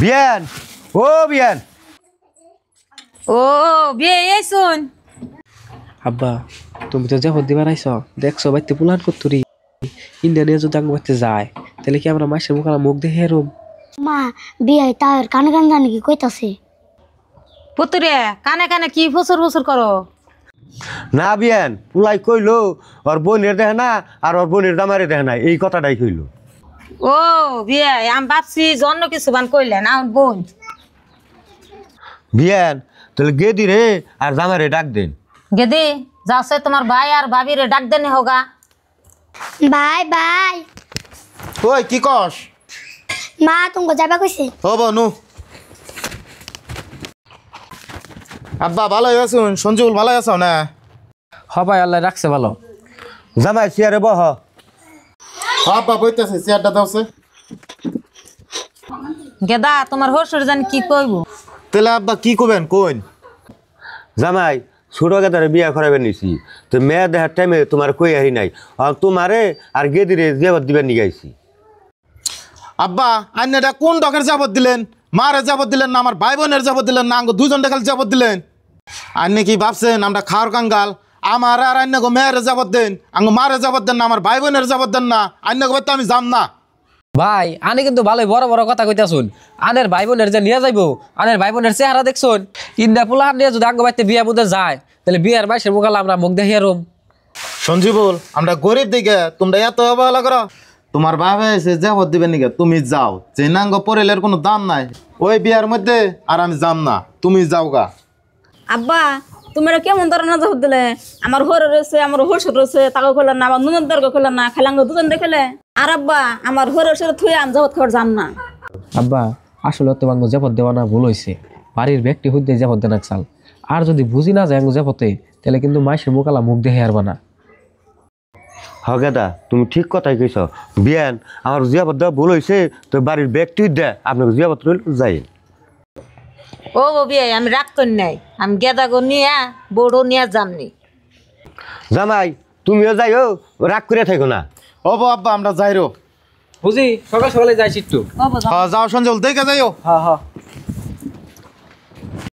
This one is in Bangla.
বিয়ান ও বিয়ান ও বিয়ে এই শুন আব্বা তুমি তো যাবত দিবার আইছ দেখছো বাইতে পুলান করতুরি ইন্ডিয়ানিয়া যদি আঙ্গ বাইতে যায় তাহলে কি আমরা মাসের মুখালা মুখ দেখে হেরুম মা বিয়ে তার কানে কানে জানি কি কইতাছে পুতুরে কানে কানে কি ফসর ফসর করো না বিয়ান পুলাই কইলো ওর বোনের দেখে না আর ওর বোনের দামারে দেখে না এই কথাটাই কইলো। ও বিয়ে আমি ভাবছি জন্য কিছু বান কইলেন আমার বোন বিয়ান তাহলে গেদি রে আর দামারে ডাক দেন। গেদি যাচ্ছে তোমার ভাই আর ভাবিরে ডাক দেনে হোগা। বাই বাই ওই কি কস মা তুমি যাবা কইছে ও বনু আব্বা ভালো আছুন সঞ্জুল ভালো আছো না হবাই আল্লাহ রাখছে ভালো জামাই চেয়ারে বহ। আব্বা বইতেছে চেয়ারটা দাওছে গেদা তোমার হসুর জানি কি কইব তাহলে আব্বা কি করবেন কোন জামাই ছোট গেদারে বিয়া করাবেন নিছি তো মেয়ে দেখার টাইমে তোমার কই হারি নাই আর তোমারে আর গেদিরে জেবত দিবেন নিগাইছি। আব্বা আইন এটা কোন ডকের যাবত দিলেন মারে যাবত দিলেন না আমার ভাই বোনের যাবত দিলেন না আঙ্গ দুজন দেখাল যাবত দিলেন আইনে কি ভাবছেন আমরা খাওয়ার কাঙ্গাল আমার আর আইনে গো মেয়ের যাবত দেন আঙ্গ মারে যাবত দেন না আমার ভাই বোনের যাবত দেন না আইনে গো আমি যাম না ভাই আনে কিন্তু ভালোই বড় বড় কথা কইতাছুন আনের ভাই বোনের যে নিয়ে যাইবো আনের ভাই বোনের চেহারা দেখছুন ইন্দা পুলাহার নিয়ে যদি আঙ্গ বাইতে বিয়া বুঝে যায় তাহলে বিয়ার মাসের মুখালা আমরা মুখ দেখে হেরুম সঞ্জীবুল আমরা গরিব দিকে তোমরা এত অবহেলা করো তোমার বাবা এসে যাবত দিবেন নিকে তুমি যাও যে নাঙ্গ পরেলের কোনো দাম নাই ওই বিয়ার মধ্যে আর আমি যাম না তুমি যাও গা। আব্বা তোমরা কেমন ধরনের জবাব দিলে আমার হরে রয়েছে আমার হসুর রয়েছে তাকে খেলেন না আমার নুনের দরকার খেলেন না খেলাঙ্গ দুজন দেখলে আর আব্বা আমার হরে সরে থুয়ে আমি জগৎ খাবার যাম না। আব্বা আসলে তো আঙ্গ জাপত দেওয়া না ভুল হয়েছে বাড়ির ব্যক্তি হইতে জাপত দেন চাল আর যদি বুঝি না যায় আঙ্গ জাপতে তাহলে কিন্তু মাসের মুখালা মুখ দেখে হারবা না। হ গেদা তুমি ঠিক কথাই কইছ বিয়ান আমার জিয়াবত দেওয়া ভুল হয়েছে তো বাড়ির ব্যক্তি দে আপনাকে জিয়াবত রইল যাই। ও বিয়ে আমি রাখতেন নাই আমি গেদা গো নিয়ে বড়ো নিয়ে যামনি। জামাই তুমিও যাইও রাগ করে থাকো না। ও আব্বা আমরা যাই রো বুঝি সকাল সকালে যাইছি একটু যাও সঞ্জল দেখে যাইও হ্যাঁ হ্যাঁ